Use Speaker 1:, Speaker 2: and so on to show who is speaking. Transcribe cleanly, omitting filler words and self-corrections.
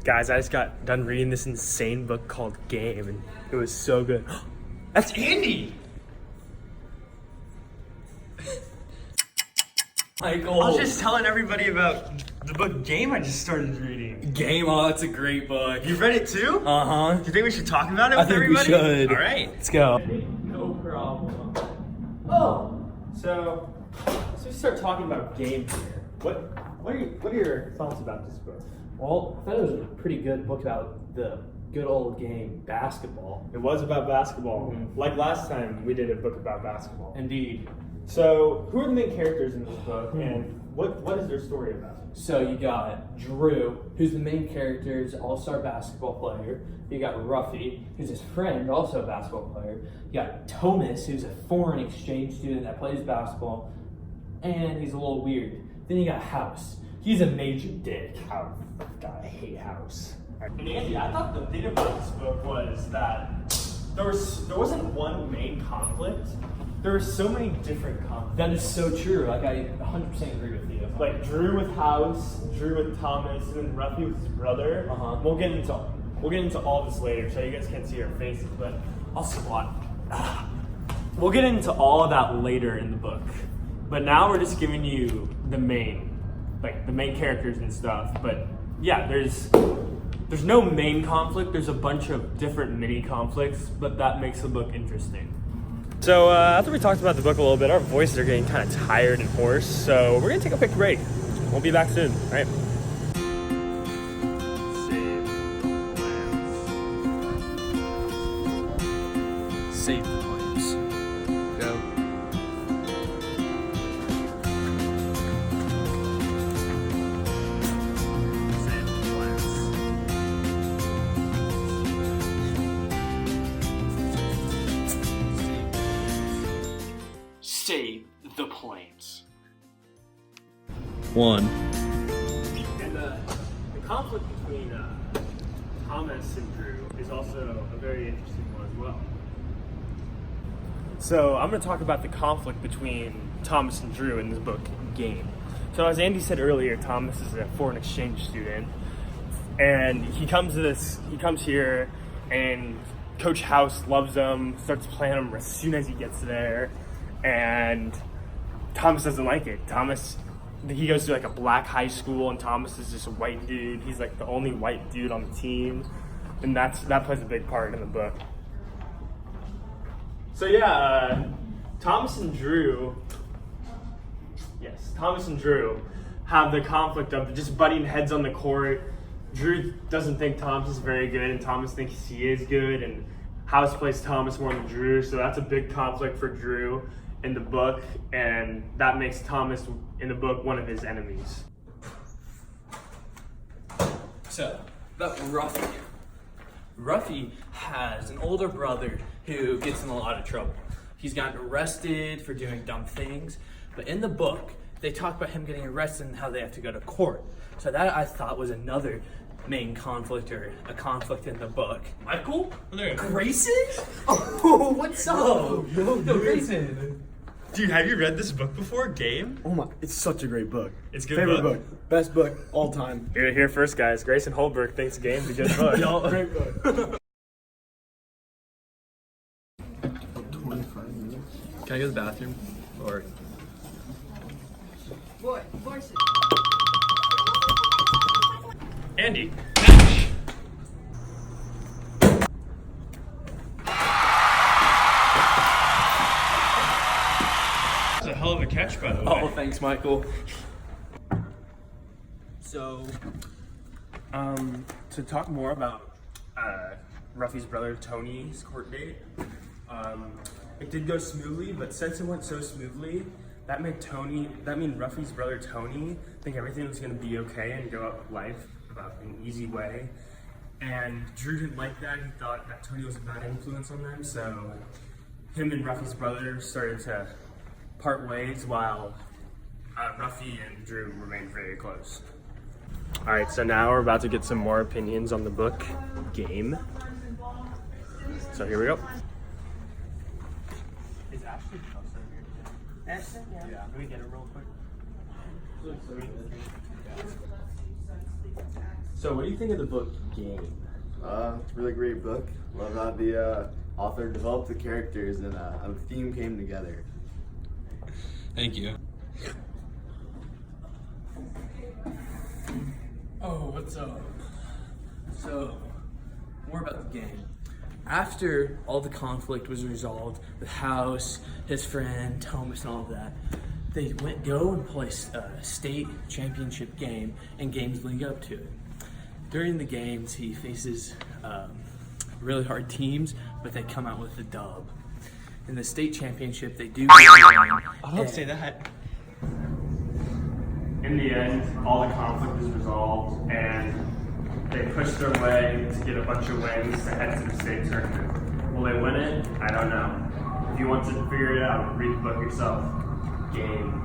Speaker 1: Guys, I just got done reading this insane book called Game, and it was so good. That's Andy!
Speaker 2: Michael.
Speaker 1: I was just telling everybody about the book Game I just started reading.
Speaker 2: Game, oh, it's a great book.
Speaker 1: You read it too?
Speaker 2: Uh-huh.
Speaker 1: Do you think we should talk about it
Speaker 2: I
Speaker 1: with
Speaker 2: think
Speaker 1: everybody?
Speaker 2: we should.
Speaker 1: All right.
Speaker 2: Let's go.
Speaker 1: No problem. Oh, so let's just start talking about Game here. What are your thoughts about this book?
Speaker 3: Well, I thought it was a pretty good book about the good old game, basketball.
Speaker 1: It was about basketball. Like last time we did a book about basketball.
Speaker 3: Indeed.
Speaker 1: So, who are the main characters in this book, and what is their story about?
Speaker 3: So you got Drew, who's the main character, is an all-star basketball player. You got Ruffy, who's his friend, also a basketball player. You got Thomas, who's a foreign exchange student that plays basketball, and he's a little weird. Then you got House. He's a major dick.
Speaker 1: House. God, I hate House. And Andy, I thought the thing about this book was that there wasn't one main conflict. There were so many different conflicts.
Speaker 3: That is so true. Like, I 100% agree with you.
Speaker 1: Like Drew with House, Drew with Thomas, and then Ruffy with his brother.
Speaker 3: Uh-huh.
Speaker 1: We'll get into all this later, so you guys can't see our faces, but I'll squat. We'll get into all of that later in the book. But now we're just giving you the main characters and stuff. But yeah, there's no main conflict. There's a bunch of different mini conflicts, but that makes the book interesting. So after we talked about the book a little bit, our voices are getting kind of tired and hoarse, so we're gonna take a quick break. We'll be back soon, all right?
Speaker 2: Save the planes. Go.
Speaker 3: Save the planes.
Speaker 2: 1.
Speaker 1: And the conflict between Thomas and Drew is also a very interesting one as well. So I'm going to talk about the conflict between Thomas and Drew in this book, Game. So as Andy said earlier, Thomas is a foreign exchange student, and he comes here, and Coach House loves him, starts playing him as soon as he gets there, and Thomas doesn't like it. He goes to like a black high school, and Thomas is just a white dude. He's like the only white dude on the team, and that plays a big part in the book. So yeah, Thomas and Drew have the conflict of just butting heads on the court. Drew doesn't think Thomas is very good, and Thomas thinks he is good, and House plays Thomas more than Drew, so that's a big conflict for Drew in the book, and that makes Thomas in the book one of his enemies.
Speaker 3: So, about Ruffy. Ruffy has an older brother who gets in a lot of trouble. He's gotten arrested for doing dumb things, but in the book, they talk about him getting arrested and how they have to go to court. So that I thought was another main conflict, or a conflict in the book.
Speaker 1: Michael?
Speaker 3: Grayson? Oh, what's up? No, Grayson.
Speaker 1: Dude, have you read this book before, Game?
Speaker 4: Oh my, it's such a great book.
Speaker 1: It's a good
Speaker 4: Favorite
Speaker 1: book?
Speaker 4: Best book all time.
Speaker 1: You're here first, guys. Grayson Holberg thinks Game's a good book.
Speaker 4: Great book.
Speaker 2: Can I go to the bathroom? Or
Speaker 5: Voices.
Speaker 1: Andy. That's a hell of a catch, by the way.
Speaker 3: Oh, thanks, Michael.
Speaker 1: So, to talk more about Ruffy's brother Tony's court date, it did go smoothly, but since it went so smoothly, that made Ruffy's brother Tony think everything was going to be okay and go out with life about an easy way. And Drew didn't like that. He thought that Tony was a bad influence on them, so him and Ruffy's brother started to part ways while Ruffy and Drew remained very close. All right, so now we're about to get some more opinions on the book Game. So here we go. Is Ashley here?
Speaker 5: Ashton, yeah.
Speaker 1: Can we get it real quick? So, what do you think of the book Game?
Speaker 5: Really great book. Love how the author developed the characters and a theme came together.
Speaker 2: Thank you.
Speaker 3: Oh, what's up? So, more about the game. After all the conflict was resolved with House, his friend, Thomas, and all of that, they go and play a state championship game and games leading up to it. During the games, he faces really hard teams, but they come out with the dub. In the state championship, they do.
Speaker 2: Don't say that.
Speaker 1: In the end, all the conflict is resolved, and they push their way to get a bunch of wins to head to the state tournament. Will they win it? I don't know. If you want to figure it out, read the book yourself. Game.